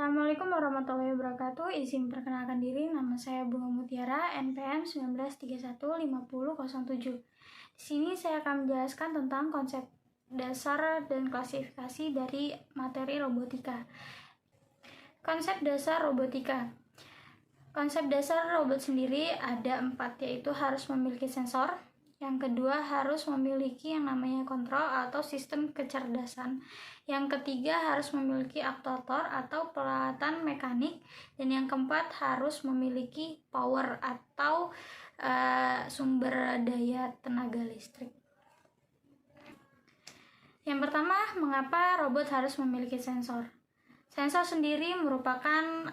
Assalamualaikum warahmatullahi wabarakatuh. Izin perkenalkan diri, nama saya Bunga Mutiara, NPM 19315007. Di sini saya akan menjelaskan tentang konsep dasar dan klasifikasi dari materi robotika. Konsep dasar robotika. Konsep dasar robot sendiri ada 4, yaitu harus memiliki sensor. Yang kedua, harus memiliki yang namanya kontrol atau sistem kecerdasan. Yang ketiga, harus memiliki aktuator atau peralatan mekanik. Dan yang keempat, harus memiliki power atau sumber daya tenaga listrik. Yang pertama, mengapa robot harus memiliki sensor? Sensor sendiri merupakan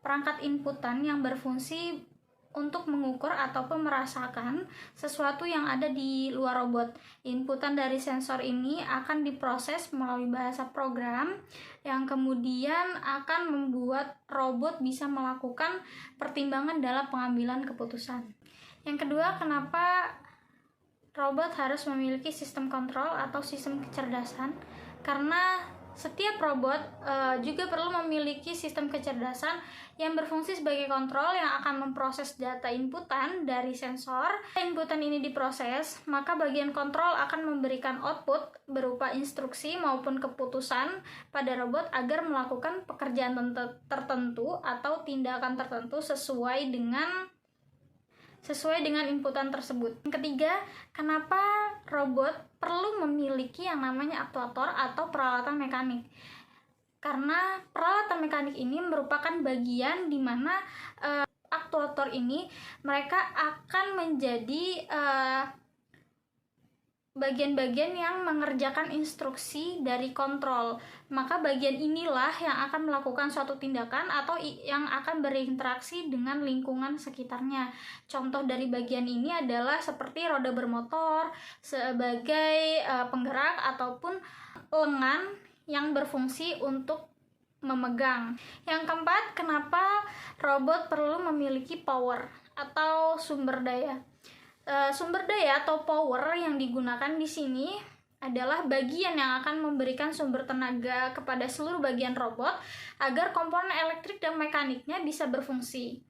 perangkat inputan yang berfungsi untuk mengukur ataupun merasakan sesuatu yang ada di luar robot. Inputan dari sensor ini akan diproses melalui bahasa program yang kemudian akan membuat robot bisa melakukan pertimbangan dalam pengambilan keputusan. Yang kedua, kenapa robot harus memiliki sistem kontrol atau sistem kecerdasan? Karena setiap robot juga perlu memiliki sistem kecerdasan yang berfungsi sebagai kontrol yang akan memproses data inputan dari sensor. Inputan ini diproses, maka bagian kontrol akan memberikan output berupa instruksi maupun keputusan pada robot agar melakukan pekerjaan tertentu atau tindakan tertentu sesuai dengan inputan tersebut. Yang ketiga, kenapa robot perlu memiliki yang namanya aktuator atau peralatan mekanik? Karena peralatan mekanik ini merupakan bagian di mana aktuator ini mereka akan menjadi bagian-bagian yang mengerjakan instruksi dari kontrol. Maka bagian inilah yang akan melakukan suatu tindakan atau yang akan berinteraksi dengan lingkungan sekitarnya. Contoh dari bagian ini adalah seperti roda bermotor sebagai penggerak ataupun lengan yang berfungsi untuk memegang. Yang keempat, kenapa robot perlu memiliki power atau sumber daya? Sumber daya atau power yang digunakan di sini adalah bagian yang akan memberikan sumber tenaga kepada seluruh bagian robot agar komponen elektrik dan mekaniknya bisa berfungsi.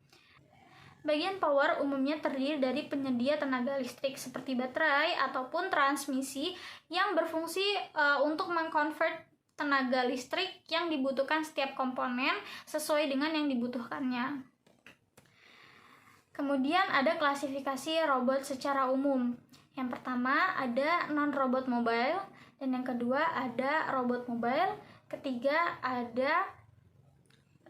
Bagian power umumnya terdiri dari penyedia tenaga listrik seperti baterai ataupun transmisi yang berfungsi untuk mengkonvert tenaga listrik yang dibutuhkan setiap komponen sesuai dengan yang dibutuhkannya. Kemudian ada klasifikasi robot secara umum. Yang pertama ada non-robot mobile, dan yang kedua ada robot mobile, ketiga ada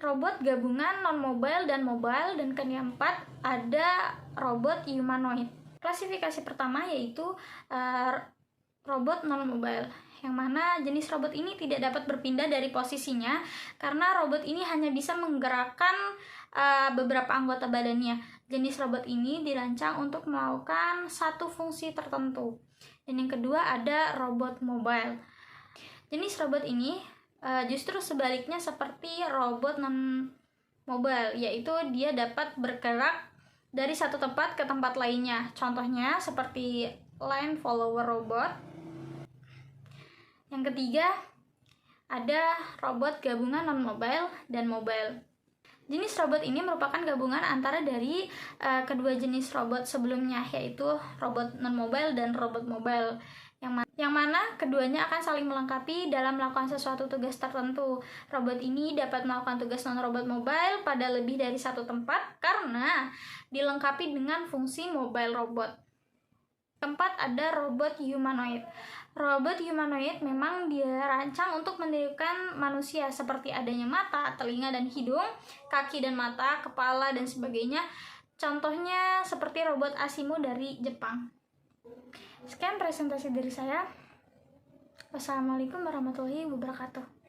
robot gabungan non-mobile dan mobile, dan keempat ada robot humanoid. Klasifikasi pertama yaitu robot non-mobile, yang mana jenis robot ini tidak dapat berpindah dari posisinya karena robot ini hanya bisa menggerakkan beberapa anggota badannya. Jenis robot ini dirancang untuk melakukan satu fungsi tertentu. Dan yang kedua ada robot mobile. Jenis robot ini justru sebaliknya seperti robot non-mobile, yaitu dia dapat bergerak dari satu tempat ke tempat lainnya. Contohnya seperti line follower robot. Yang ketiga ada robot gabungan non-mobile dan mobile. Jenis robot ini merupakan gabungan antara dari kedua jenis robot sebelumnya, yaitu robot non-mobile dan robot mobile, yang mana keduanya akan saling melengkapi dalam melakukan sesuatu tugas tertentu. Robot ini dapat melakukan tugas non-robot mobile pada lebih dari satu tempat karena dilengkapi dengan fungsi mobile robot. Keempat ada robot humanoid. Robot humanoid memang dirancang untuk menirukan manusia seperti adanya mata, telinga dan hidung, kaki dan mata, kepala dan sebagainya. Contohnya seperti robot Asimo dari Jepang. Sekian presentasi dari saya. Wassalamualaikum warahmatullahi wabarakatuh.